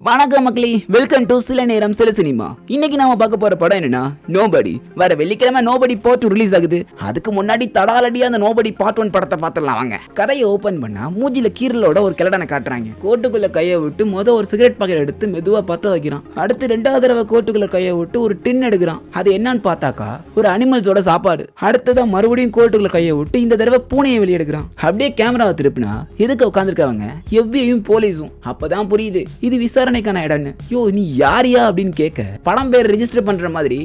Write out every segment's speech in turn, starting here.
வணக்கம் மக்களே, welcome to சில நேரம் சில சினிமா. இன்னைக்கு நாம பார்க்க போற படம் என்னன்னா நோபடி. வர வெள்ளிக்கிழமை நோபடி பார்ட் ரிலீஸ் ஆகுது. அதுக்கு முன்னாடி தடாலடியா அந்த நோபடி பார்ட் 1 படத்தை பார்த்துடலாம் வாங்க. கதையை ஓபன் பண்ணா மூஞ்சில கீரலோட ஒரு கிழடனை காட்டுறாங்க. கோட்டுக்குள்ள கையை விட்டு ஒரு சிகரெட் பாக்கெட் எடுத்து மெதுவா பத்த வைக்கிறான். அடுத்து ரெண்டாவது தடவை கோட்டுக்குள்ள கையை விட்டு ஒரு டின் எடுக்கிறான். அது என்னன்னு பார்த்தாக்கா ஒரு அனிமல்ஸோட சாப்பாடு. அடுத்ததான் மறுபடியும் கோட்டுக்குள்ள கையை விட்டு இந்த தடவை பூனையை வெளியெடுக்கிறான். அப்படியே கேமராவை திருப்பினா எதுக்கு உட்காந்துருக்காங்க எவ்வியும் போலீஸும். அப்பதான் புரியுது இது விசாரணைக்கான இடம்னு. யோ நீ யாரியா அப்படின்னு கேட்க படம் பேர் ரெஜிஸ்டர் பண்ற மாதிரி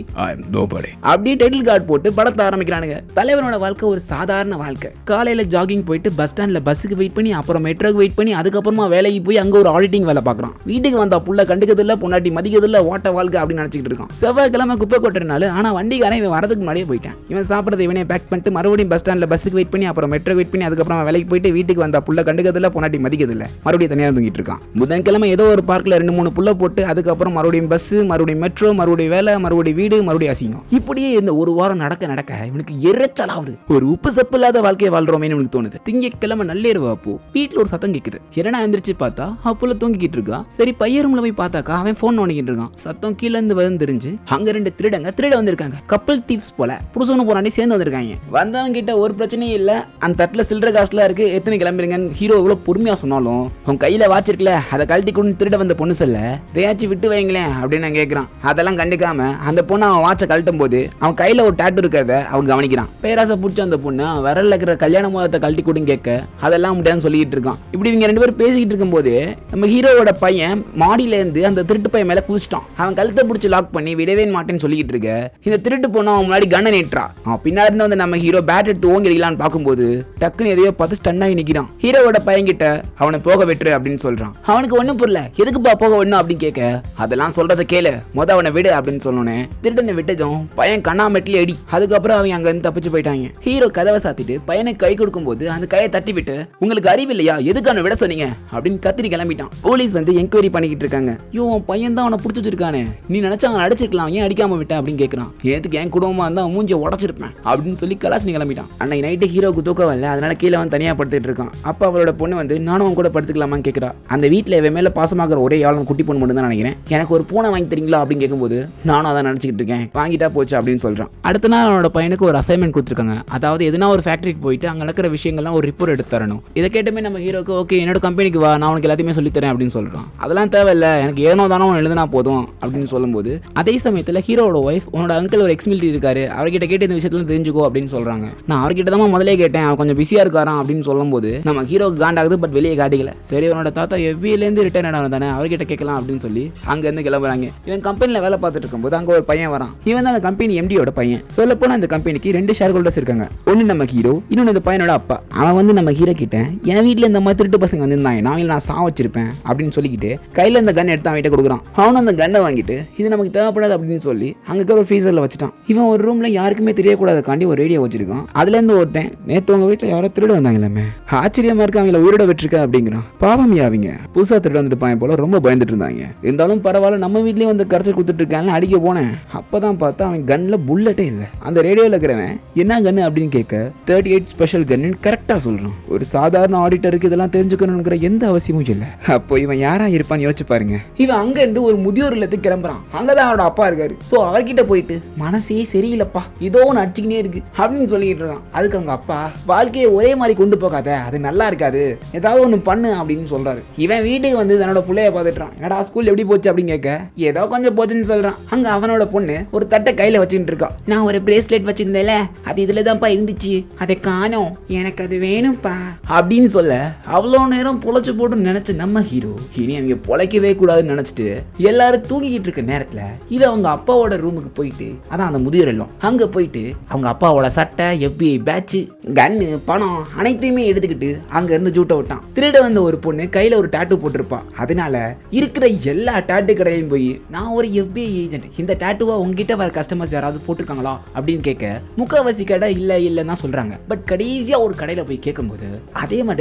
அப்படியே டைட்டில் கார்டு போட்டு படத்தை ஆரம்பிக்கிறானுங்க. தலைவனோட வாழ்க்கை ஒரு சாதாரண வாழ்க்கை. காலையில ஜாகிங் போயிட்டு பஸ் ஸ்டாண்ட்ல பஸ்ஸுக்கு வெயிட் பண்ணி அப்புறம் மெட்ரோக்கு வெயிட் பண்ணி அதுக்கப்புறமா வேலைக்கு போய் அங்க ஒரு ஆடிட்டிங் வேலை பார்க்கறான். வீட்டுக்கு வந்தா புள்ள கண்டுக்கிறது இல்ல, பொண்டாட்டி மதிக்கிறது இல்ல, ஓட்ட வாழ்க்கை அப்படின்னு நினைச்சிட்டு இருக்கான். செவ்வாய்க்கிழமை குப்பை கொட்டுறனால ஆனா வண்டிக்காரன் இவன் வரதுக்கு முன்னாடியே போயிட்டான். இவன் சாப்பிடறதை இவனே பேக் பண்ணிட்டு மறுபடியும் பஸ் ஸ்டாண்ட்ல பஸ்ஸுக்கு வெயிட் பண்ணி அப்புறம் மெட்ரோக்கு வெயிட் பண்ணி அதுக்கப்புறம் வேலைக்கு போயிட்டு வீட்டுக்கு வந்தா புள்ள கண்டுக்கிறது இல்ல, பொண்டாட்டி மதிக்கிறது இல்ல, மறுபடியும் தனியா தூங்கிட்டு இருக்கான். புதன்கிழமை ஏதோ ஒரு பார்க்ல 2-3 புள்ள போட்டு அதுக்கப்புறம் மறுபடியும் பஸ், மறுபடியும் மெட்ரோ, மறுபடியும் வேலை, மறுபடியும் வீடு, மறுபடியும் அசிங்கம். இப்படியே இந்த ஒரு வாரம் நடக்க நடக்க இவனுக்கு எரிச்சலாகுது. ஒரு உப்பு சப்பு இல்லாத வாழ்க்கையை வாழ்றோமேன்னு இவனுக்கு தோணுது. திங்கட்கிழமை நல்லேருவா அப்போ வீட்டுல ஒரு சத்தம் கேக்குது. என்னடா எந்திரிச்சு பார்த்தா அப்புல தூங்கிக்கிட்டு இருக்கா. சரி பையன் ரூம்ல போய் பார்த்தாக்கா அவன் போன் நோண்டிக்கிட்டு இருக்கான். சத்தம் கீழ இருந்து வந்து தெரிஞ்சு அங்க 2 திருட வந்திருக்காங்க. கப்பல் தீவ்ஸ் போல புருஷனும் போராண்டி சேர்ந்து வந்திருக்காங்க. வந்தவங்க கிட்ட ஒரு பிரச்சனையும் இல்ல. அந்த தட்டுல சில்லற காசுல இருக்கு, எத்தனை கிளம்புறீங்க. ஹீரோ எவ்வளவு பொறுமையா சொன்னாலும் உன் கையில வாட்ச் இருக்குல்ல அதை கழட்டி கொண்டு திருட வந்த பொண்ணு சொல்ல தேயாச்சு விட்டு வைங்களேன் அப்படின்னு கேட்கிறான். அதெல்லாம் கண்டுக்காம அந்த பொண்ணு அவன் வாட்சை கழட்டும் போது அவன் கையில ஒரு டாட்டூ இருக்கிறத அவன் கவனிக்கிறான். பேராசை பிடிச்ச அந்த பொண்ணு விரல்ல இருக்கிற கல்யாண மோதத்தை கழட்டி கொடுன்னு கேட்க அதெல்லாம் முடியாதுன்னு சொல்லிட்டு இருக்கான். இப்படி இவங்க 2 பேரும் பேசிக்கிட்டு இருக்கும் போது நம்ம ஹீரோவோட பையன் மாடியில இருந்து அந்த திருட்டு பையன் மேல குதிச்சிட்டான். அவன் கழுத்தை பிடிச்சி லாக் பண்ணி விடவே மாட்டேன்னு சொல்லிட்டு இருக்க இந்த திருட்டு பொண்ணு அவன் முன்னாடி கண்ணை நீட்டுறா. அவன் பின்னாடி இருந்து வந்து நம்ம ஹீரோ பேட் எடுத்து ஓங்கிடலான்னு பார்க்கும்போது டக்குன்னு எதையோ பார்த்து ஸ்டன் ஆகி நிக்கிறான். ஹீரோவோட பையன் கிட்ட அவனை போக வெட்டுரு அப்படின்னு சொல்றான். அவனுக்கு ஒண்ணும் புரியல. எதுக்குப்பா போக வேணும் அப்படின்னு கேட்க அதெல்லாம் சொல்றத கேளு, அவனை விடு அப்படின்னு சொன்னோன்னே திருடனை விட்டதும் பையன் கண்ணாமெட்டில அடி. அதுக்கப்புறம் அவங்க அங்க இருந்து தப்பிச்சு போயிட்டாங்க. ஹீரோ கதவை சாத்திட்டு பையனுக்கு கை கொடுக்கும் போது அந்த கையை தட்டி விட்டு உங்களுக்கு அறிவு இல்லையா, எதுக்கான விட சொன்னீங்க அப்படின்னு கத்திரி கிளம்பிட்டான். போலீஸ் வந்து என்கொயரி பண்ணிக்கிட்டு இருக்காங்க. ஐயோ பையன் தான் அவனை பிடிச்சி வச்சிருக்கானே, நீ நினைச்சா அவன் அடிச்சிருக்கலாம், ஏன் அடிக்காம விட்ட அப்படின்னு கேட்கறான். ஏத்துக்கு என் குடும்பமா இருந்தா மூஞ்சியை உடச்சிருப்பேன் அப்படின்னு சொல்லி கலாச்சி கிளம்பிட்டான். அன்னைக்கு நைட்டு ஹீரோக்கு தூக்கம் வரல, அதனால கீழே வந்து தனியா படுத்துட்டு இருக்கான். அப்ப அவளோட பொண்ணு வந்து நானும் அவன் கூட படுத்துக்கலாமான்னு கேட்கறா. அந்த வீட்டுல இவன் மேல பாசமாகிற ஒரே ஆளும் குட்டி பொண்ணு மட்டும் தான் நினைக்கிறேன். எனக்கு ஒரு பூனை வாங்கி தரீங்களா அப்படின்னு கேட்கும்போது நானும் அதான் நினைச்சிட்டு இருக்கேன், வாங்கிட்டா போச்சு அப்படின்னு சொல்றான். அடுத்த நாள் அவனோட பையனுக்கு ஒரு அசைன்மெண்ட் கொடுத்துருக்காங்க. அதாவது எதுனா ஒரு ஃபேக்டரிக்கு போயிட்டு அங்க நடக்கிற விஷயங்கள்லாம் ஒரு ரிப்போர்ட் எடுத்து தரணும். இதை கேட்டுமே நம்ம ஹீரோக்கு ஓகே என்னோட கம்பெனிக்கு வா, நான் உனக்கு எல்லாத்தையுமே சொல்லி தரேன் அப்படின்னு சொல்றான். அதெல்லாம் தேவையில்ல, எனக்கு ஏனோ தானோ எழுதுனா போதும் அப்படின்னு சொல்லும்போது அதே சமயத்தில் ஹீரோட ஒய்ஃப் உன்னோட அங்கிள் ஒரு எக்ஸ்மிலிட்டரி இருக்காரு, அவர்கிட்ட கேட்டு இந்த விஷயத்துல தெரிஞ்சுக்கோ அப்படின்னு சொல்றாங்க. நான் அவர்கிட்ட தான் முதலே கேட்டேன், அவன் கொஞ்சம் பிஸியா இருக்காராம் அப்படின்னு சொல்லும்போது நம்ம ஹீரோக்கு காண்டாகுது. பட் வெளியே காட்டிக்கல. சரி அவனோட தாத்தா எவ்வியில இருந்து ரிட்டர்ன் ஆனவன் தானே, அவர்கிட்ட கேட்கலாம் அப்படின்னு சொல்லி அங்க இருந்து கிளம்புறாங்க. இவன் கம்பெனில வேலை பார்த்துட்டு இருக்கும்போது அங்க ஒரு பையன் வரான். இவன் தான் அந்த கம்பெனி எம்டியோட பையன். சொல்ல போனா அந்த கம்பெனிக்கு 2 ஷேர் ஹோல்டர்ஸ் இருக்காங்க. ஒன்னு நம்ம ஹீரோ, இன்னொன்னு இந்த பையனோட அப்பா. அவன் வந்து நம்ம ஹீரோ கிட்ட என் வீட்டுல இந்த மாதிரி திருட்டு பசங்க வந்திருந்தாங்க, நான் சா வச்சிருப்பேன் அப்படின்னு சொல்லிக்கிட்டு கையில இந்த கன் எடுத்து அவன்கிட்ட கொடுக்குறான். அவனும் அந்த கன்னை வாங்கிட்டு இது நமக்கு தேவைப்படாது அப்படின்னு சொல்லி அங்க ஒரு ஃப்ரீசர்ல வச்சுட்டான். இவன் ஒரு ரூம்ல யாருக்குமே தெரியக்கூடாதுக்காண்டி ஒரு ரேடியோ வச்சிருக்கான். அதுல இருந்து ஒருத்தன் நேத்து உங்க வீட்டுல யாரோ திருட வந்தாங்களாமே, ஆச்சரியமா இருக்கு, அவங்கள உயிரோட விட்டுருக்க அப்படிங்கிறான். பாவம் அவங்க புதுசா திருட வந்துட்டு பாயன் போல ரொம்ப பயந்துட்டு இருந்தாங்க. இருந்தாலும் பரவாயில்ல, நம்ம வீட்லயே வந்து கரைச்சி கொடுத்துட்டு இருக்காங்க அடிக்க போனேன். அப்பதான் பார்த்தா அவன் கன்ல புல்லட்டே இல்லை. அந்த ரேடியோல இருக்கிறவன் என்ன கன்னு அப்படின்னு கேட்க 38 ஸ்பெஷல் கன்னு கரெக்டா சொல்றான். ஒரு சாதாரண ஆடிட்டருக்கு இதெல்லாம் தெரிஞ்சுக்கணுங்கிற எந்த அவசியமும் இல்லை. அப்போ இவன் யாரா இருப்பான்னு யோசிச்சு பாருங்க. இவன் அங்க இருந்து ஒரு முதியோர் இல்லத்துக்கு கிளம்புறான். அங்கதான் அவனோட அப்பா இருக்காரு. சோ அவர்கிட்ட போயிட்டு மனசே சரியில்லப்பா, இதோ ஒன்று அடிச்சுக்கினே இருக்கு அப்படின்னு சொல்லிட்டு இருக்கான். அதுக்கு அவங்க அப்பா வாழ்க்கையை ஒரே மாதிரி கொண்டு போகாத, அது நல்லா இருக்காது, ஏதாவது ஒண்ணு பண்ணு அப்படின்னு சொல்றாரு. இவன் வீட்டுக்கு வந்து தன்னோட பிள்ளைய பார்த்துட்டான். என்னடா ஸ்கூல் எப்படி போச்சு அப்படின்னு கேட்க ஏதோ கொஞ்சம் போச்சுன்னு சொல்றான். அங்க அவனோட பொண்ணு ஒரு தட்டை கையில வச்சுட்டு இருக்கா. நான் ஒரு பிரேஸ்லெட் வச்சிருந்தேல, அது இதுலதான்ப்பா இருந்துச்சு, அதை காணோம், எனக்கு அது வேணும்ப்பா அப்படின்னு சொல்ல அவ்வளோ நேரம் பொழைச்சு போட்டு நினைச்ச நம்ம ஹீரோ இனி அவங்க பொழைக்கவே கூடாதுன்னு நினைச்சிட்டு எல்லாரும் தூங்கிக்கிட்டு இருக்க நேரத்துல இது அவங்க அப்பாவோட ரூமுக்கு போயிட்டு அதான் அந்த முதியோர் இல்லம் அங்க போயிட்டு அவங்க அப்பாவோட சட்டை, FBI பேட்ச், கன்னு, பணம் அனைத்தையுமே எடுத்துக்கிட்டு அங்க இருந்து ஜூட்ட விட்டான். திருட வந்த ஒரு பொண்ணு கையில ஒரு டாட்டூ போட்டிருப்பா. அதனால இருக்கிற எல்லா டாட்டூ கடையும் போய் நான் ஒரு FBI ஏஜென்ட், இந்த டாட்டூவா உங்ககிட்ட வர கஸ்டமர்ஸ் யாராவது போட்டிருக்காங்களா அப்படின்னு கேட்க முக்காவாசி கடை இல்லைன்னு தான் சொல்றாங்க. பட் கடைசியா ஒரு கடையில போய் கேட்கும்போது அதே மாதிரி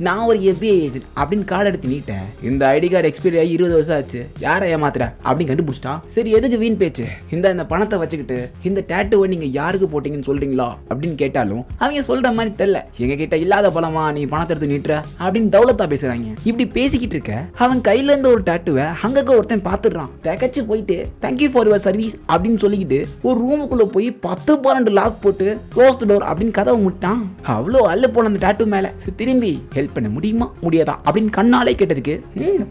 நான் ஒரு FBI ஏஜென்ட் அப்படின்னு கார்டு எடுத்து நீட்ட இந்த ஐடி கார்டு எக்ஸ்பைரி ஆகி 20 வருஷம் ஆச்சு, யாரை ஏமாத்துற அப்படின்னு கண்டுபிடிச்சிட்டான். சரி எதுக்கு வீண் பேச்சு, இந்த பணத்தை வச்சுக்கிட்டு இந்த டாட்டூவை நீங்க யாருக்கு போட்டீங்கன்னு சொல்றீங்களா அப்படின்னு கேட்டாலும் அவங்க சொல்ற மாதிரி தெரியல. எங்க கிட்ட இல்லாத பணமா நீ பணத்தை எடுத்து நீட்டுற அப்படின்னு தௌலத்தா பேசுறாங்க. இப்படி பேசிக்கிட்டு இருக்க அவன் கையில இருந்த ஒரு டாட்டுவை அங்க ஒருத்தன் பாத்துடுறான். தகச்சு போயிட்டு தேங்க்யூ ஃபார் யுவர் சர்வீஸ் அப்படின்னு சொல்லிக்கிட்டு ஒரு ரூமுக்குள்ள போய் 10-12 லாக் போட்டு க்ளோஸ் தி டோர் அப்படின்னு கதவை முட்டான். அவ்வளோ அல்ல போன அந்த டாட்டு மேல. திரும்பி ஹெல்ப் பண்ண முடியுமா முடியாதா அப்படின்னு கண்ணாலே கேட்டதுக்கு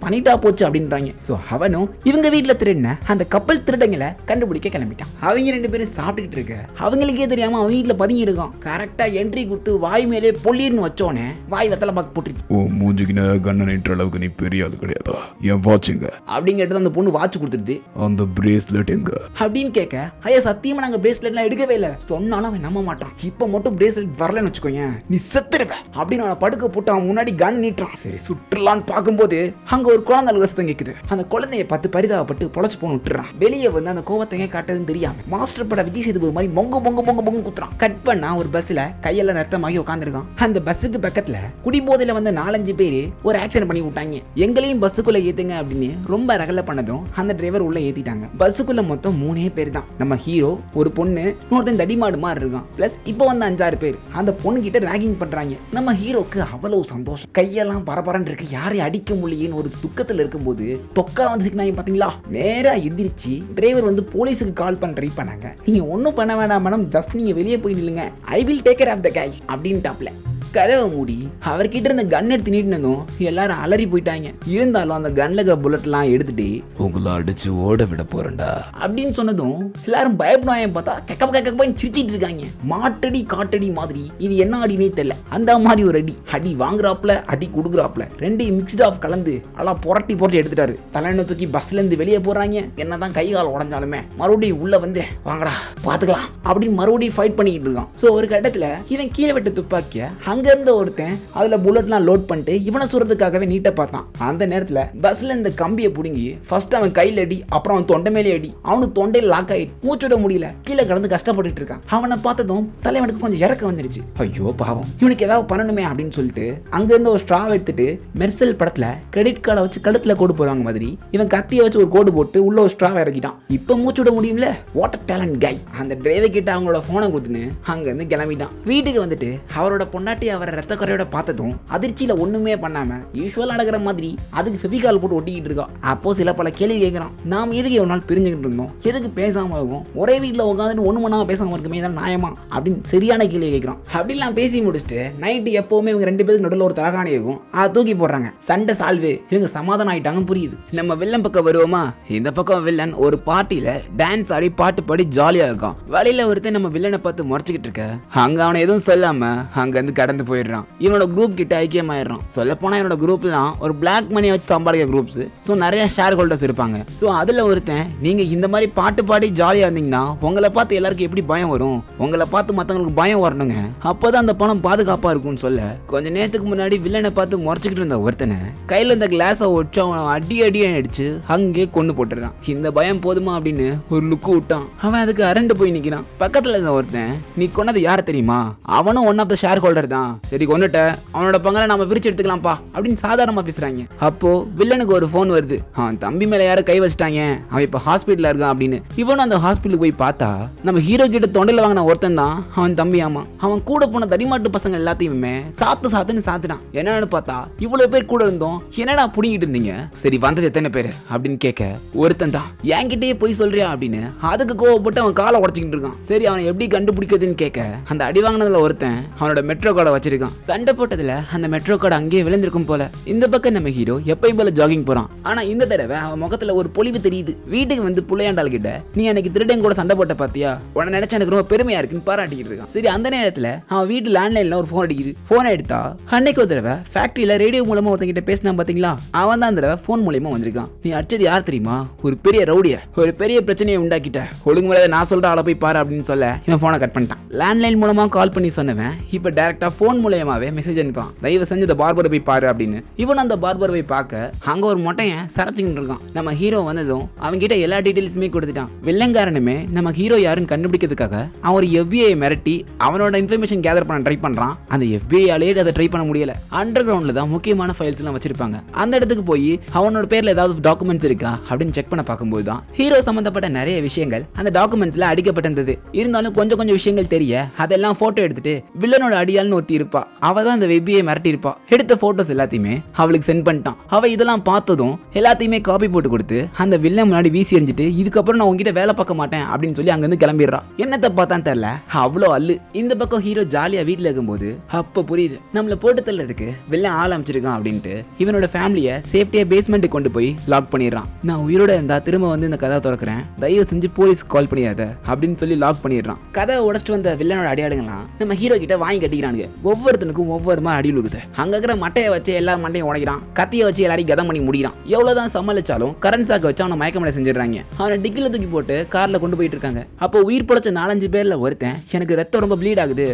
பண்ணிட்டா போச்சு அப்படின்றாங்க. சோ அவனும் இவங்க வீட்டுல திருடின அந்த கப்பல் திருடங்களை கண்டுபிடிக்க கிளம்பிட்டான். அவங்க 2 பேரும் சாப்பிட்டுட்டு இருக்க அவங்களுக்கே தெரியாம அவங்க வீட்டுல பதுங்கி இருக்கான். கரெக்டா என்ட்ரி கொடுத்து வாய் மேலே பொல்லின்னு வச்சோனே வாய் வெத்தலை பாக்கு போட்டுருச்சு. ஓ மூஞ்சிக்கு கண்ண நீட்டுற அளவுக்கு நீ பெரிய ஆளு கிடையாதா? என் வாட்சுங்க அப்படின்னு கேட்டு அந்த பொண்ணு வாட்ச் கொடுத்துருது. அந்த பிரேஸ்லெட் எங்க அப்படின்னு கேட்க ஐயா சத்தியமா நாங்க பிரேஸ்லெட்லாம் எடுக்கவே இல்லை சொன்னாலும் அவன் நம்ப மாட்டான். இப்ப மட்டும் பிரேஸ்லெட் வரலன்னு வச்சுக்கோங்க நீ செத்துருவ அப்படின்னு அவனை படுக்க போட்டு அவன் முன்னாடி கன் நீட்டுறான். சரி சுற்றுலான்னு பார்க்கும்போது அங்க ஒரு குழந்தை ரசத்தம் கேட்குது. அந்த குழந்தைய பார்த்து பரிதாபப்பட்டு பொழைச்சு போன விட்டுறான். வெளியே வந்து அந்த கோவத்தை காட்டுறதுன்னு தெரியாம மாஸ்டர் பட விஜய் சேதுபதி மாதிரி பொங்கு குத்துறான். கட் பண்ணா ஒரு பஸ்ல கையெல்லாம் ரத்தமாகி உட்காந்துருக்கான். அந்த பஸ்ஸுக்கு பக்கத்துல குடிபோதையில வந்து 4-5 பேரு ஒரு ஆக்சிடென்ட் பண்ணி விட்டாங்க. எங்களையும் பஸ்ஸுக்குள்ள ஏத்துங்க அப்படின்னு ரொம்ப ரகல பண்ணதும் அந்த டிரைவர் உள்ள ஏத்திட்டாங்க. பஸ்ஸுக்குள்ள மொத்தம் 3 பேர் தான். நம்ம ஹீரோ, ஒரு பொண்ணு, இன்னொருத்தன் தடிமாடு மாதிரி இருக்கான். பிளஸ் இப்போ வந்து 5-6 பேர். அந்த பொண்ணு கிட்ட ராகிங் பண்றாங்க. நம்ம ஹீரோக்கு அவ்வளவு சந்தோஷம். கையெல்லாம் பரபரன்னு இருக்கு. யாரையும் அடிக்க முடியலன்னு ஒரு துக்கத்துல இருக்கும்போது தொக்கா வந்து சிக்கினாங்க பாத்தீங்களா. நேரா எந்திரிச்சு டிரைவர் வந்து போலீஸுக்கு கால் பண்ண ட்ரை பண்ணாங்க. நீங்க ஒன்னும் பண்ண வேண்டாம் மேடம், ஜஸ்ட் நீங்க வெளியே போய் நில்லுங்க, I will take care of the guys அப்படின்னு டாப்ல கதவை மூடி அவர்கிட்ட இருந்த கன் எடுத்து நீட்டினதும் எல்லாரும் அலறி போயிட்டாங்க. இருந்தாலும் அந்த கன்ல இருக்கிற புல்லட்லாம் எடுத்துட்டு உங்களை அடிச்சு ஓட விட போறேன்டா அப்படின்னு சொன்னதும் எல்லாரும் பயப்படுவாங்க. பார்த்தா கெக்க சிரிச்சிட்டு இருக்காங்க. மாட்டடி காட்டடி மாதிரி இது என்ன அடினே தெரியல. அந்த மாதிரி ஒரு அடி வாங்குறாப்ல அடி கொடுக்குறாப்ல ரெண்டையும் மிக்ஸ்ட் ஆஃப் கலந்து எல்லாம் புரட்டி எடுத்துட்டாரு. தலையணை தூக்கி பஸ்ல இருந்து வெளியே போறாங்க. என்னதான் கை கால் உடஞ்சாலுமே மறுபடியும் உள்ள வந்து வாங்கடா பாத்துக்கலாம் அப்படின்னு மறுபடியும் ஃபைட் பண்ணிக்கிட்டு இருக்கான். சோ ஒரு கட்டத்துல இவன் கீழே விட்டு துப்பாக்கிய அங்க இருந்த ஒருத்தன் அதுல புல்லட்லாம் லோட் பண்ணிட்டு இவனை சுடுறதுக்காகவே நீட்ட பார்த்தான். அந்த நேரத்துல பஸ்ல இந்த கம்பியை புடுங்கி ஃபர்ஸ்ட் அவன் கையில அடி, அப்புறம் அவன் தொண்டை மேலே அடி. அவனுக்கு தொண்டையில் லாக் ஆயிட்டு மூச்சுட முடியல. கீழே கடந்து கஷ்டப்பட்டு இருக்கான். அவனை பார்த்ததும் தலைவனுக்கு கொஞ்சம் இறக்க வந்துருச்சு. ஐயோ பாவம், இவனுக்கு ஏதாவது பண்ணணுமே அப்படின்னு சொல்லிட்டு அங்க இருந்து ஒரு ஸ்ட்ரா எடுத்துட்டு மெர்சல் படத்துல கிரெடிட் கார்டை வச்சு கழுத்துல கோடு போடுவாங்க மாதிரி இவன் கத்தியை வச்சு ஒரு கோடு போட்டு உள்ள ஒரு ஸ்ட்ரா இறக்கிட்டான். இப்ப மூச்சுட முடியும்ல. வாட்டர் டேலண்ட் கை. அந்த டிரைவர் கிட்ட அவங்களோட போனை கொடுத்துன்னு அங்க இருந்து கிளம்பிட்டான். வீட்டுக்கு வந்துட்டு அவரோட பொண்டாட்டி அவரை ரத்த குறையோட பார்த்ததும் அதிர்ச்சியில ஒண்ணுமே பண்ணாம யூசுவலா நடக்கிற மாதிரி அதுக்கு ஃபெவிகால் போட்டு ஒட்டிக்கிட்டு இருக்கான். அப்போ சில பல கேள்வி கேட்கிறான். நாம் எதுக்கு ஒரு நாள் பிரிஞ்சுக்கிட்டு இருந்தோம், எதுக்கு பேசாம இருக்கும், ஒரே வீட்டில் உட்காந்துட்டு ஒண்ணு மணி பேசாம இருக்குமே, இதான் நியாயமா அப்படின்னு சரியான கேள்வி கேட்கிறான். அப்படிலாம் பேசி முடிச்சுட்டு நைட்டு எப்பவுமே இவங்க 2 பேருக்கு நடுவில் ஒரு தலகாணி இருக்கும், அதை தூக்கி போடுறாங்க. சண்டை சால்வு, இவங்க சமாதானம் ஆயிட்டாங்க. புரியுது. நம்ம வில்லன் பக்கம் வருவோமா. இந்த பக்கம் வில்லன் ஒரு பார்ட்டியில டான்ஸ் ஆடி பாட்டு பாடி ஜாலியா இருக்கும். வழியில ஒருத்தன் நம்ம வில்லனை பார்த்து முறைச்சிக்கிட்டு இருக்க அங்க அவனை எதுவும் சொல்லாம அங்க இருந்து கடந்து போயிடுறான். இவனோட குரூப் கிட்ட ஐக்கியமாயிடுறான். சொல்ல போனா இவனோட குரூப்லாம் ஒரு பிளாக் மணியை வச்சு சம்பாதிக்கிற குரூப்ஸ். ஸோ நிறைய ஷேர் ஹோல்டர்ஸ் இருப்பாங்க. ஸோ அதுல ஒருத்தன் நீங்க இந்த மாதிரி பாட்டு பாடி ஜாலியா இருந்தீங்கன்னா உங்களை பார்த்து எல்லாருக்கும் எப்படி பயம் வரும், உங்களை பார்த்து மற்றவங்களுக்கு பயம் வரணுங்க, அப்போதான் அந்த பணம் பாதுகாப்பா இருக்கும்னு சொல்ல கொஞ்ச நேரத்துக்கு முன்னாடி வில்லனை பார்த்து முறைச்சிக்கிட்டு இருந்த ஒருத்தனை கையில இந்த கிளாஸை ஒச்சு அவனை அடி அடிச்சு அங்கே கொண்டு போட்டுறான். இந்த பயம் போதுமா அப்படின்னு ஒரு லுக்கு விட்டான். அவன் அதுக்கு அரண்டு போய் நிக்கிறான். பக்கத்துல இருந்த ஒருத்தன் நீ கொன்னது யார் தெரியுமா, அவனும் one of the shareholder தான், சரி கொண்டுட்ட, அவனோட பங்கலை நம்ம பிரிச்சு எடுத்துக்கலாம்ப்பா அப்படின்னு சாதாரணமா பேசுறாங்க. அப்போ வில்லனுக்கு ஒரு போன் வருது. அவன் தம்பி மேல யாரும் கை வச்சுட்டாங்க, அவன் இப்ப ஹாஸ்பிட்டல்ல இருக்கான் அப்படின்னு. இவனும் அந்த ஹாஸ்பிட்டலுக்கு போய் பார்த்தா நம்ம ஹீரோ கிட்ட தொண்டையில வாங்கின ஒருத்தன் தான் அவன் தம்பி. ஆமா, அவன் கூட போன தடிமாட்டு பசங்க எல்லாத்தையுமே சாத்துன்னு சாத்துட்டான். என்னன்னு பார்த்தா இவ்வளவு பேர் கூட இருந்தோம், என்னடா புடிங்கிட்டு இருந்தீங்க, சரி வந்தது எத்தனை பேர் அப்படின்னு கேட்க ஒருத்தன் தான் என்கிட்டயே போய் சொல்றியா அப்படின்னு அதுக்கு கோவப்பட்டு அவன் காலை உடச்சிக்கிட்டு இருக்கான். சரி அவனை எப்படி கண்டுபிடிக்கிறதுன்னு கேட்க அந்த அடி வாங்கினதுல ஒருத்தன் அவனோட மெட்ரோ கார்டை வச்சிருக்கான். சண்டை போட்டதுல அந்த மெட்ரோ கார்டு அங்கேயே விழுந்திருக்கும் போல. இந்த பக்கம் நம்ம ஹீரோ எப்பயும் போல ஜாகிங் போறான். ஆனா இந்த தடவை அவன் முகத்துல ஒரு பொலிவு தெரியுது. வீட்டுக்கு வந்து புள்ளையாண்டாள் கிட்ட நீ அன்னைக்கு திருடன் கூட சண்டை போட்ட பாத்தியா, உன நினைச்சா எனக்கு ரொம்ப பெருமையா இருக்குன்னு பாராட்டிக்கிட்டு இருக்கான். சரி அந்த நேரத்துல அவன் வீட்டு லேண்ட்லைன்ல ஒரு போன் அடிக்குது. போனை எடுத்தா அன்னைக்கு ஒரு தடவை ஃபேக்டரியில ரேடியோ மூலமா ஒருத்தங்கிட்ட பேசினா பாத்தீங்களா, அவன் தான் அந்த தடவை போன் மூலமா வந்திருக்கான். நீ அடிச்சது யார் தெரியுமா, ஒரு பெரிய ரவுடிய, ஒரு பெரிய பிரச்சனையை உண்டாக்கிட்ட, ஒழுங்கு மேல நான் சொல்ற ஆளை போய் பாரு அப்படின்னு சொல்ல இவன் போனை கட் பண்ணிட்டான். லேண்ட்லைன் மூலமா கால் பண்ணி சொன்னவன் இப்ப டைரக்டா போன் மூலமாவே மெசேஜ் அனுப்பான், தயவு செஞ்சு இந்த பார்பரை போய் பாரு அப்படின்னு. இவன் அந்த பார்பரை போய் பார்க்க அங்க ஒரு மொட்டையன் சரச்சிக்கிட்டு இருக்கான். நம்ம ஹீரோ வந்ததும் அவங்க கிட்ட எல்லா டீடைல்ஸுமே கொடுத்துட்டான். வில்லங்காரனுமே நம்ம ஹீரோ யாருன்னு கண்டுபிடிக்கிறதுக்காக அவன் ஒரு FBI மிரட்டி அவனோட இன்ஃபர்மேஷன் கேதர் பண்ண ட்ரை பண்றான். அந்த FBI ஆலேயே அதை ட்ரை பண்ண முடியல. அண்டர் கிரவுண்ட்ல தான் முக்கியமான ஃபைல்ஸ் எல்லாம் வச்சிருப்பாங்க. அந்த இடத்துக்கு போய் அவனோட பேர்ல ஏதாவது டாக்குமெண்ட்ஸ் இருக்கா அப்படின்னு செக் பண்ண பார்க்கும்போது தான் ஹீரோ சம்பந்தப்பட்ட நிறைய விஷயங்கள் அந்த டாக்குமெண்ட்ஸ்ல அடிக்கப்பட்டிருந்தது. இருந்தாலும் கொஞ்சம் விஷயங்கள் தெரிய அதெல்லாம் போட்டோ எடுத்துட்டு வில்லனோட அடியாள்னு ஒரு ஒருத்தி இருப்பா, அவ தான் அந்த வெப்பியை மிரட்டி இருப்பா. எடுத்த போட்டோஸ் எல்லாத்தையுமே அவளுக்கு சென்ட் பண்ணிட்டான். அவ இதெல்லாம் பார்த்ததும் எல்லாத்தையுமே காப்பி போட்டு கொடுத்து அந்த வில்லன் முன்னாடி வீசி எறிஞ்சிட்டு, இதுக்கப்புறம் நான் உங்ககிட்ட வேலை பார்க்க மாட்டேன் அப்படின்னு சொல்லி அங்கிருந்து கிளம்பிடுறா. என்னத்தை பார்த்தான்னு தெரியல, அவ்வளோ அல்லு. இந்த பக்கம் ஹீரோ ஜாலியா வீட்டுல இருக்கும்போது அப்ப புரியுது நம்மள போட்டு தள்ளறதுக்கு வில்லன் ஆள் அமைச்சிருக்கான் அப்படின்ட்டு இவனோட ஃபேமிலியை சேஃப்டியா பேஸ்மெண்ட்டுக்கு கொண்டு போய் லாக் பண்ணிடுறான். நான் உயிரோட இருந்தா திரும்ப வந்து இந்த கதை திறக்கிறேன், தயவு செஞ்சு போலீஸ் கால் பண்ணியாத அப்படின்னு சொல்லி லாக் பண்ணிடுறான். கதை உடச்சிட்டு வந்த வில்லனோட அடியாடுங்களாம் நம்ம ஹீரோ கிட்ட வாங்கி கட்டிக்கிறானுங்க. ஒவ்வொருத்தனுக்கும் ஒவ்வொரு மாதிரி அடி விழுகுது. அங்க இருக்கிற மட்டையை வச்சு எல்லா மண்டையும் உடைக்கிறான், கத்தியை வச்சு எல்லாரையும் கதம் பண்ணி முடிக்கிறான். எவ்வளவுதான் சமாளிச்சாலும் கரண்ட் சாக்கு வச்சு அவனை மயக்கமடை செஞ்சிடறாங்க. அவனை டிக்கில தூக்கி போட்டு கார்ல கொண்டு போயிட்டு இருக்காங்க. அப்போ உயிர் பொழைச்ச 4-5 பேர்ல ஒருத்தன், எனக்கு ரத்தம் ரொம்ப ப்ளீட் ஆகுது,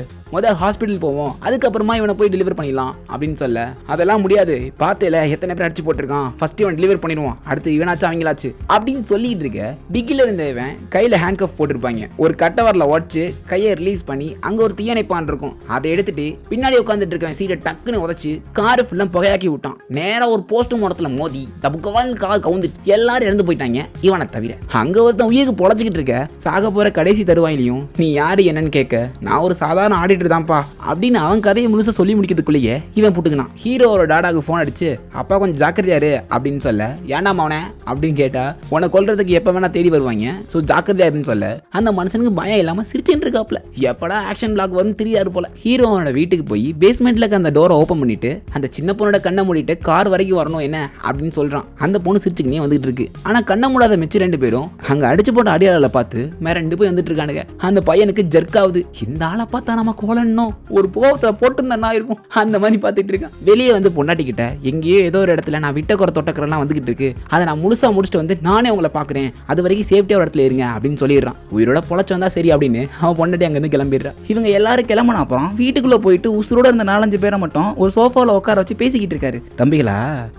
ஹாஸ்பிட்டல் போவோம், அதுக்கப்புறமா இவனை போய் டெலிவர் பண்ணிடலாம் அப்படின்னு சொல்ல, அதெல்லாம் முடியாது, பார்த்தேல எத்தனை பேர் அடிச்சு போட்டிருக்கான், ஃபர்ஸ்ட் இவன் டெலிவர் பண்ணிடுவான், அடுத்து இவனாச்சு அவங்களாச்சு அப்படின்னு சொல்லிட்டு இருக்க. டிக்கில இருந்த இவன் கையில ஹேண்ட் கஃப் போட்டிருப்பாங்க. ஒரு கட்டவரில் உடச்சு கையை ரிலீஸ் பண்ணி அங்க ஒரு தீயணைப்பான் இருக்கும், அதை எடுத்துட்டு பின்னாடி உட்காந்துட்டு இருக்கவன் சீட்டை டக்குன்னு உதச்சு காரு ஃபுல்லா புகையாக்கி விட்டான். நேரா ஒரு போஸ்ட் மார்ட்டத்துல மோதி தப்புக்கால் கால் கவுந்து எல்லாரும் இறந்து போயிட்டாங்க, இவனை தவிர. அங்க ஒருத்தன் உயிருக்கு பொழைச்சிக்கிட்டு இருக்க. சாக போற கடைசி தருவாயிலையும் நீ யாரு என்னன்னு கேட்க, நான் ஒரு சாதாரண ஆடிட்டர் தான்ப்பா அப்படின்னு அவன் கதையை முழுசா சொல்லி முடிக்கிறதுக்குள்ளேயே இவன் புட்டுக்கினான். ஹீரோவோட டாடாக்கு போன் அடிச்சு, அப்பா கொஞ்சம் ஜாக்கிரதையாரு அப்படின்னு சொல்ல, ஏன்டா மவனே அப்படின்னு கேட்டா, உன்னை கொல்றதுக்கு எப்ப வேணா தேடி வருவாங்க, ஸோ ஜாக்கிரதையாருன்னு சொல்ல அந்த மனுஷனுக்கு பயம் இல்லாம சிரிச்சுட்டு இருக்காப்ல. எப்படா ஆக்ஷன் பிளாக் வரும்னு தெரியாது போல. ஹீரோவோட வீட்டுக்கு போய் பேஸ்மெண்ட்ல இருக்க அந்த டோரை ஓப்பன் பண்ணிட்டு அந்த சின்ன பொண்ணோட கண்ணை மூடிட்டு கார் வரைக்கும் வரணும் என்ன அப்படின்னு சொல்றான். அந்த பொண்ணு சிரிச்சுக்கினே வந்துட்டு இருக்கு. ஆனா கண்ணை மூடாத மிச்சம் 2 பேரும் அங்க அடிச்சு போட்ட அடியாளை பார்த்து மேல 2 போய் வந்துட்டு இருக்கானுங்க. அந்த பையனுக்கு ஜர்க் ஆகுது. இந்த ஆளை பார்த்தா நம்ம கோலன்னும் ஒரு போகத்துல போட்டுருந்தா இருக்கும் அந்த மாதிரி பார்த்துட்டு இருக்கான். வெளியே வந்து பொண்டாட்டிக்கிட்ட, எங்கேயோ ஏதோ ஒரு இடத்துல நான் விட்ட குறை தொட்டக்கரெல்லாம் வந்துகிட்டு இருக்கு, அதை நான் முழுசா முடிச்சுட்டு வந்து நானே உங்களை பாக்குறேன், அது வரைக்கும் சேஃப்டியா ஒரு இடத்துல இருங்க அப்படின்னு சொல்லிடுறான். உயிரோட பொழைச்சு வந்தா சரி அப்படின்னு அவன் பொண்டாட்டி அங்கிருந்து கிளம்பிடுறான். இவங்க எல்லாரும் கிளம்பின அப்புறம் வீட்டுக்குள்ள போயிட்டு உசுரோட இருந்த 4-5 பேரை மட்டும் ஒரு சோஃபால உட்கார வச்சு பேசிக்கிட்டு இருக்காரு. தம்பிகளா,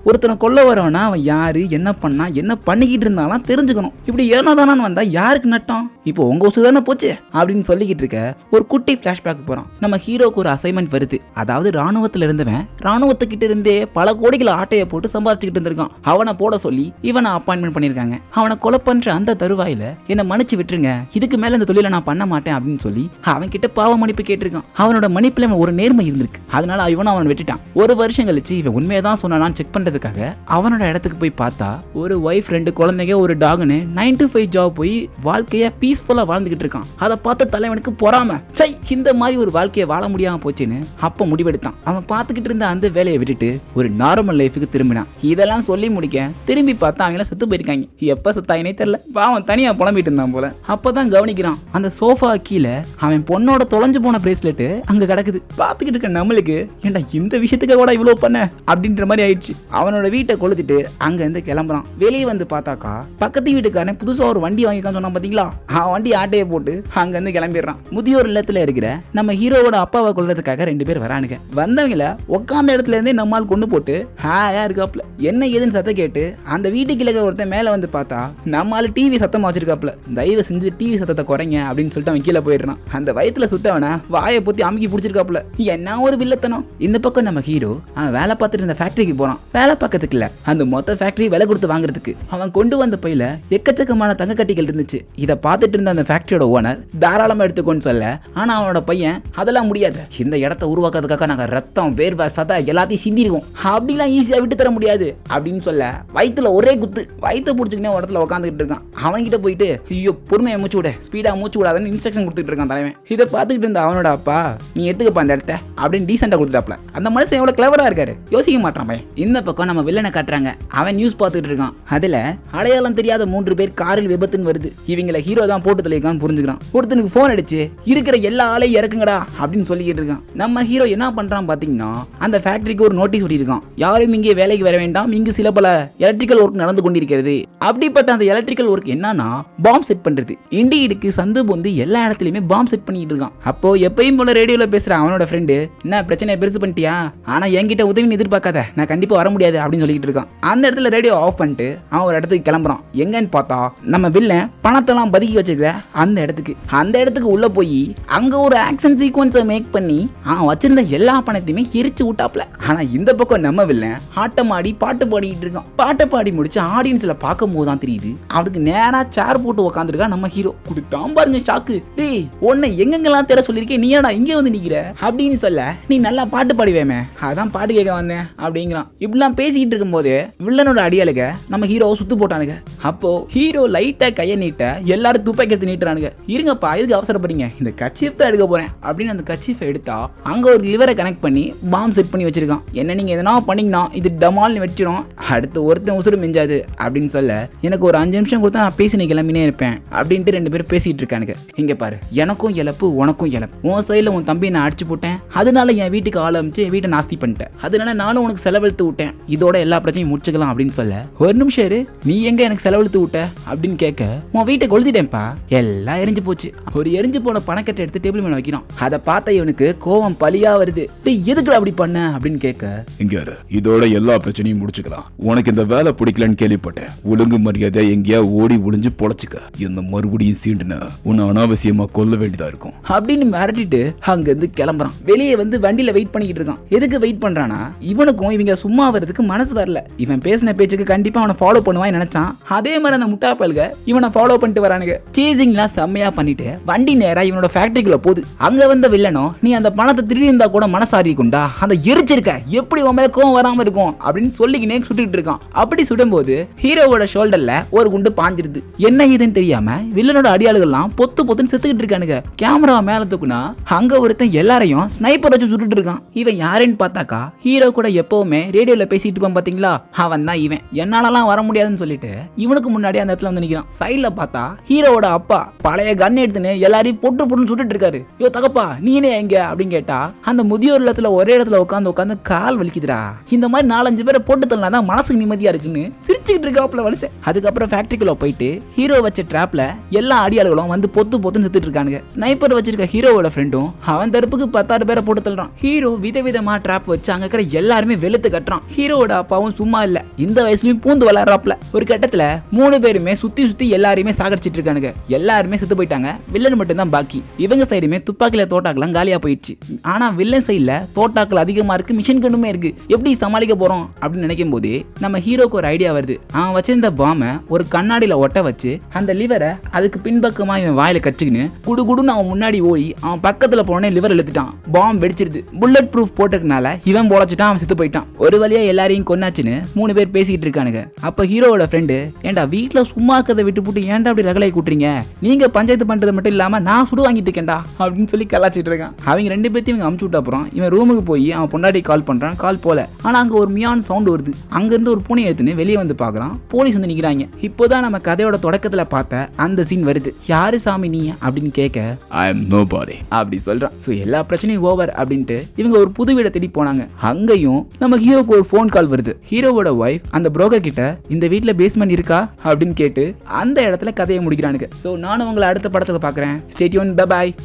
ஒருத்தனை கொல்ல வரவனா அவன் யாரு, என்ன பண்ணா, என்ன பண்ணிக்கிட்டு இருந்தாலும் தெரிஞ்சுக்கணும். இப்படி ஏனோதானு வந்தா யாருக்கு நட்டம், இப்போ உங்க உசு தானே போச்சு அப்படின்னு சொல்லிக்கிட்டு இருக்க. ஒரு குட்டி பிளாஷ்பேக் போறோம். நம்ம ஹீரோக்கு ஒரு அசைன்மெண்ட் வருது. அதாவது ராணுவத்துல இருந்தவன் ராணுவத்துக்கிட்ட இருந்தே பல கோடிகளை ஆட்டையை போட்டு சம்பாதிச்சுக்கிட்டு இருந்திருக்கான். அவனை போட சொல்லி இவனை அப்பாயின்மெண்ட் பண்ணிருக்காங்க. அவனை கொலை பண்ற அந்த தருவாயில என்ன மன்னிச்சு விட்டுருங்க, இதுக்கு மேல இந்த தொழிலை நான் பண்ண மாட்டேன் அப்படின்னு சொல்லி அவன் கிட்ட பாவ மன்னிப்பு கேட்டிருக்கான். அவனோட மன்னிப்புல ஒரு நேர்மை இருந்திருக்கு. அதனால அவன் விட்டுட்டான். ஒரு வருஷம் கழிச்சு இவன் உண்மையதான் சொன்னான்னு செக் பண்றதுக்காக அவனோட இடத்துக்கு போய் பார்த்தா ஒரு ஒய்ஃப், 2 குழந்தைங்க, ஒரு டாக்னு 9 to 5 ஜாப் போய் வாழ்க்கைய பீஸ்ஃபுல்லா வாழ்ந்துகிட்டு இருக்கான். அதை பார்த்த தலைவனுக்கு பொறாம, சை இந்த மாதிரி ஒரு வாழ்க்கையை வாழ முடியாம போச்சுன்னு அப்ப முடிவெடுத்தான். அவன் பார்த்துக்கிட்டு இருந்த அந்த வேலையை விட்டுட்டு ஒரு நார்மல் லைஃபுக்கு திரும்பினான். இதெல்லாம் சொல்லி முடிக்க திரும்பி பார்த்தா அவங்க செத்து போயிருக்காங்க. எப்ப செத்தாயினே தெரியல. பாவன் தனியா புலம்பிட்டு இருந்தான் போல. அப்பதான் கவனிக்கிறான், அந்த சோஃபா கீழே அவன் பொண்ணோட தொலைஞ்சு போன பிரேஸ்லெட் அங்க கிடக்குது. பார்த்துக்கிட்டு இருக்க நம்மளுக்கு, ஏன்டா இந்த விஷயத்துக்கு கூட இவ்வளவு பண்ண அப்படின்ற மாதிரி ஆயிடுச்சு. அவனோட வீட்டை கொளுத்திட்டு அங்க இருந்து கிளம்புறான். வெளியே வந்து பார்த்தாக்கா பக்கத்து வீட்டுக்காரன் புதுசா ஒரு வண்டி வாங்கிக்கான்னு சொன்னான் பாத்தீங்களா, வண்டி ஆட்டையை போட்டு அங்க இருந்து கிளம்பிடுறான். முதியோர் இல்லத்துல இருக்கிற நம்ம ஹீரோவோட அப்பாவை கொல்றதுக்காக 2 பேர் வரானுங்க. வந்தவங்கள உட்கார்ந்த இடத்துல இருந்தே நம்மால் கொண்டு போட்டு ஹாயா இருக்காப்ல. என்ன ஏதுன்னு சத்தம் கேட்டு அந்த வீட்டுக்கு கிழக்க ஒருத்தன் மேல வந்து பார்த்தா நம்மால டிவி சத்தமா வச்சிருக்காப்ல. தயவு செஞ்சு டிவி சத்தத்தை குறைங்க அப்படின்னு சொல்லிட்டு அவன் கீழே போயிடுறான். அந்த வயிற்றுல சுட்டவன வாயை பொத்தி அமுக்கி பிடிச்சிருக்காப்ல. என்ன ஒரு வில்லத்தனம். இந்த பக்கம் நம்ம ஹீரோ அவன் வேலை பார்த்துட்டு இருந்த ஃபேக்டரிக்கு போறான். வேலை பார்க்கறதுக்கு இல்ல, அந்த மொத்த ஃபேக்டரி விலை கொடுத்து வாங்குறதுக்கு. அவன் கொண்டு வந்த பையில எக்கச்சக்கமான தங்க கட்டிகள் இருந்துச்சு. இதை பார்த்துட்டு இருந்த அந்த ஃபேக்டரியோட ஓனர் தாராளமா எடுத்துக்கோன்னு சொல்ல, ஆனா அவனோட பையன் அதெல்லாம் முடியாது, இந்த இடத்தை உருவாக்குறதுக்காக நாங்க ரத்தம், வேர்வை, சதை எல்லாத்தையும் சிந்திருக்கோம், அப்படிலாம் ஈஸியா விட்டு தர முடியாது அப்படின்னு சொல்ல வயிற்றுல ஒரே குத்து. வயிற்று பிடிச்சிக்கினே ஒரு இடத்துல உட்காந்துக்கிட்டு இருக்கான். அவன்கிட்ட போயிட்டு, ஐயோ பொறுமையை மூச்சு விட, ஸ்பீடா மூச்சு விடாதுன்னு இன்ஸ்ட்ரக்ஷன் கொடுத்துட்டு இருக்கான் தலைவன். இதை பார்த்துக்கிட்டு இருந்த அவனோட அப்பா, நீ எடுத்துக்கப்பா அந்த இடத்த அப்படின்னு டீசெண்டா கொடுத்துட்டாப்ல. அந்த மனுஷன் எவ்வளவு கிளவரா இருக்காரு, யோசிக்க மாட்டான் பையன். இந்த பக்கம் நம்ம வில்லனை காட்டுறாங்க. அவன் நியூஸ் பார்த்துட்டு இருக்கான். அதுல அடையாளம் தெரியாத 3 பேர் காரில் விபத்துன்னு வருது. இவங்களை ஹீரோ தான் போட்டு தலைக்கான்னு புரிஞ்சுக்கிறான். ஒருத்தனுக்கு போன் அடிச்சு இருக்கிற எல்லா ஆளையும் இறக்குங்கடா அப்படின்னு சொல்லிக்கிட்டு இருக்கான். நம்ம ஹீரோ என்ன பண்றான் பாத்தீங்கன்னா, அந்த ஃபேக்டரிக்கு ஒரு நோட்டீஸ் ஒட்டியிருக்கான். யாரும் இங்கே வேலைக்கு வர வேண்டாம், இங்கு சில பல எலக்ட்ரிக்கல் ஒர்க் நடந்து கொண்டிருக்கிறது. அப்படிப்பட்ட அந்த எலக்ட்ரிக்கல் ஒர்க் என்னன்னா பாம் செட் பண்றது. இண்டியிடுக்கு சந்து பொந்து எல்லா இடத்துலயுமே பாம் செட் பண்ணிட்டு இருக்கான். அப்போ எப்பயும் போல ரேடியோல பேசுற அவனோட ஃப்ரெண்டு, என்ன பிரச்சனை பெருசு பண்ணிட்டியா, ஆனா என்கிட்ட உதவி எதிர்பார்க்காத, நான் கண்டிப்பா வர முடியாது அப்படின்னு சொல்லிட்டு இருக்கான். அந்த இடத்துல ரேடியோ ஆஃப் பண்ணிட்டு அவன் ஒரு இடத்துக்கு கிளம்புறான். எங்கன்னு பார்த்தா நம்ம வில்லன் பணத்தெல்லாம் பதுக்கி வச்சிருக்க அந்த இடத்துக்கு உள்ள போய் அங்க ஒரு ஆக்ஷன் சீக்வன்ஸை மேக் பண்ணி அவன் வச்சிருந்த எல்லா பணத்தையுமே எரிச்சு விட்டாப்ல. ஆனா இந்த பக்கம் நம்ம வில்லன் ஆட்டம் ஆடி பாட்டு பாடிட்டு இருக்கான். பாட்டை பாடி முடிச்சு ஆடியன்ஸ்ல பார்க்கும் போது தான் தெரியுது அவனுக்கு நேரா சேர் போட்டு உக்காந்துருக்கா நம்ம ஹீரோ. கொடுத்தான் பாருங்க ஷாக்கு. டேய் உன்னை எங்கெங்கெல்லாம் தேட சொல்லியிருக்கேன், நீ ஏடா இங்கே வந்து நிக்கிற அப்படின்னு சொல்ல, நீ நல்லா பாட்டு பாடுவேமே அதான் பாட்டு கேட்க வந்தேன் அப்படிங்கிறான். இப்படிலாம் பேசிக்கிட்டு இருக்கும் போது வில்லனோட அடியாளுக நம்ம ஹீரோவை சுத்து போட்டானுங்க. அப்போ ஹீரோ லைட்டா கையை நீட்ட எல்லாரும் துப்பாக்கி எடுத்து நீட்டுறானுங்க. இருங்கப்பா எதுக்கு அவசரப்படுறீங்க, இந்த கச்சீஃப் தான் எடுக்க போறேன் அப்படின்னு அந்த கச்சீஃபை எடுத்தா அங்க ஒரு லிவரை கனெக்ட் பண்ணி பாம் செட் பண்ணி வச்சிருக்கான். என்ன நீங்க எதனா பண்ணீங்கன்னா இது டமால்னு வச்சிரும், அடுத்து ஒருத்தன் உசுறு மிஞ்சாது அப்படின்னு சொல்ல, எனக்கு ஒரு 5 நிமிஷம் கொடுத்தா நான் பேசி கிளம்பினே இருப்பேன் அப்படின்ட்டு 2 பேரும் பேசிட்டு இருக்கானுங்க. இங்க பாரு, எனக்கும் இழப்பு உனக்கும் இழப்பு. உன் சைடுல உன் தம்பி நான் அடிச்சு போட்டேன், அதனால என் வீட்டுக்கு ஆள் அமைச்சு என் வீட்டை நாஸ்தி பண்ணிட்டேன், அதனால நானும் உனக்கு செலவெழுத்து விட்டேன், இதோட எல்லா பிரச்சனையும் முடிச்சுக்கலாம் அப்படின்னு சொல்ல, ஒரு நிமிஷம் இரு, நீ எங்க எனக்கு செலவெழுத்து விட்ட அப்படின்னு கேட்க, உன் வீட்டை கொளுத்திட்டேன்ப்பா, எல்லாம் எரிஞ்சு போச்சு. ஒரு எரிஞ்சு போன பணக்கட்டை எடுத்து டேபிள் மேல வைக்கிறான். அதை பார்த்த இவனுக்கு கோவம் பலியா வருது. எதுக்கு அப்படி பண்ண அப்படின்னு கேட்க, இங்க இதோட எல்லா பிரச்சனையும் முடிச்சுக்கலாம், உனக்கு இந்த வேலை பிடிக்கலன்னு கேள்விப்பட்டேன், ஒழுங்கு மரியாதை எங்கேயா ஓடி ஒளிஞ்சு பொழைச்சுக்க, இந்த மறுபடியும் சீண்டுனா உன்னை அனாவசியமா கொல்ல வேண்டியதா இருக்கும் அப்படின்னு மிரட்டிட்டு அங்க இருந்து கிளம்புறான். வெளியே வந்து வண்டியில வெயிட் பண்ணிக்கிட்டு இருக்கான். எதுக்கு வெயிட் பண்றானா, இவனுக்கும் இவங்க சும்மா வரதுக்கு மனசு வரல. இவன் பேசின பேச்சுக்கு கண்டிப்பா அவனை ஃபாலோ பண்ணுவான்னு நினைச்சான். அதே மாதிரி அந்த முட்டாப்பல்க இவனை ஃபாலோ பண்ணிட்டு வரானுங்க. சேசிங்லாம் செம்மையா பண்ணிட்டு வண்டி நேரா இவனோட ஃபேக்டரிக்குள்ள போகுது. அங்க வந்த வில்லனோ, நீ அந்த பணத்தை திருடி இருந்தா கூட மனசாரி கொண்டா, அந்த எரிச்சிருக்க எப்படி உன் மேல கோவம் வராம இருக்கும் அப்படின்னு சொல்லிக்கினே சுட்டுட்டு இருக்கான். அப்படி சுடும்போது ஹீரோவோட ஷோல்டர்ல ஒரு குண்டு பாஞ்சிருது. என்ன இதுன்னு தெரியாம வில்லனோட அடியாளுகள்லாம் பொத்து பொத்துன்னு செத்துக்கிட்டு இருக்கானுங்க. கேமரா மேல தூக்குனா அங்க ஒருத்தன் எல்லாரையும் ஸ்னைப்பர் வச்சு சுட்டுட்டு இருக்கான். இவன் யாருன்னு பார்த்தாக்கா ஹீரோ கூட எப்பவுமே ரேடியோல பேசிட்டு இருப்பான் பாத்தீங்களா, அவன் தான் இவன். என்னாலலாம் வர முடியாதுன்னு சொல்லிட்டு இவனுக்கு முன்னாடி அந்த இடத்துல வந்து நிக்கிறான். சைட்ல பார்த்தா ஹீரோவோட அப்பா பழைய கன் எடுத்துன்னு எல்லாரையும் பொட்டு பொட்டுன்னு சுட்டுட்டு இருக்காரு. யோ தகப்பா நீ என்ன எங்க அப்படின்னு கேட்டா, அந்த முதியோர் இல்லத்துல ஒரே இடத்துல உட்காந்து கால் வலிக்குதுடா, இந்த மாதிரி 4-5 பேரை போட்டு தள்ளனாதான் மனசுக்கு நிம்மதியா இருக்குன்னு சிரிச்சுக்கிட்டு இருக்காப்ல வலிசை. அதுக்கப்புறம் ஃபேக்டரிக்குள்ள போயிட்டு ஹீரோ வச்ச ட்ராப்ல எல்லா அடியாளுகளும் வந்து பொத்து பொத்துன்னு செத்துட்டு இருக்கானுங்க. ஸ்னைப்பர் வச்சிருக்க ஹீரோவோட ஃப்ரெண்டும் அவன் தரப்புக்கு 10 பேரை போட்டு தள்ளுறான். ஹீரோ விதவிதமா ட்ராப் வச்சு அங்க இருக்கிற எல்லாருமே வெளுத்து கட்டுறான். ஹீரோவோட அப்பாவும் சும்மா இல்ல, இந்த வயசுலயும் பூந்து விளையாடுறாப்ல. ஒரு கட்டத்துல 3 பேருமே சுத்தி சுத்தி எல்லாருமே சாகடிச்சிட்டு இருக்கானுங்க. எல்லாருமே செத்து போயிட்டாங்க. வில்லன் மட்டும் தான் பாக்கி. இவங்க சைடுமே துப்பாக்கில தோட்டாக்கெல்லாம் காலியா போயிடுச்சு. ஆனா வில்லன் சைடுல தோட்டாக்கள் அதிகமா இருக்கு, மிஷின் கண்ணுமே இருக்கு. எப்படி சமாளிக்க போறோம் அப்படின்னு நினைக்கும் போது நம்ம ஹீரோக்கு ஒரு ஐடியா வருது. அவன் வச்சிருந்த பாமை ஒரு கண்ணாடியில ஒட்ட வச்சு அந்த லிவரை அதுக்கு பின்பக்கமா இவன் வாயில கச்சுக்கின்னு குடுகுடுன்னு அவன் முன்னாடி ஓடி அவன் பக்கத்துல போனே லிவர் இழுத்துட்டான். பாம் வெடிச்சிருது. புல்லட் ப்ரூஃப் போட்டதுனால இவன் பொழைச்சிட்டான், அவன் செத்து போயிட்டான். ஒரு வழியா எல்லாரையும் கொன்னாச்சுன்னு 3 பேர் பேசிக்கிட்டு இருக்கானுங்க. அப்ப ஹீரோவோட ஃப்ரெண்டு, ஏன்டா வீட்டுல சும்மா இருக்கதை விட்டு போட்டு ஏன்டா அப்படி ரகலை கூட்டுறீங்க, நீங்க பஞ்சாயத்து பண்றது மட்டும் இல்லாம நான் சுடு வாங்கிட்டு இருக்கேன்டா அப்படின்னு சொல்லி கலாச்சிட்டு இருக்கான். அவங்க 2 பேர்த்தையும் இவங்க அமுச்சு விட்ட அப்புறம் இவன் ரூமுக்கு போய் அவன் பொண்டாட்டி கால் பண்றான். கால் போல, ஆனா அங்க ஒரு மியான் சவுண்ட் வருது. அங்க இருந்து ஒரு பூனை எடுத்துன்னு வெளியே வந்து பாக்குறான். போலீஸ் வந்து நிக்கிறாங்க. இப்போதான் நம்ம கதையோட தொடக்கத்துல பார்த்த அந்த சீன் வருது. யாரு சாமி நீ அப்படின்னு கேட்க, I am nobody அப்படி சொல்றான். சோ எல்லா பிரச்சனையும் ஓவர் அப்படின்ட்டு இவங்க ஒரு புது வீடை தேடி போனாங்க. அங்கேயும் நம்ம ஹீரோக்கு ஒரு ஃபோன் கால் வருது. ஹீரோவோட வைஃப் அந்த புரோக்கர் கிட்ட இந்த வீட்ல பேஸ்மெண்ட் இருக்கா அப்படின்னு கேட்டு அந்த இடத்துல கதையை முடிக்கிறானுங்க. சோ நானும் உங்களை அடுத்த படத்துல பாக்குறேன். Stay tune, bye by.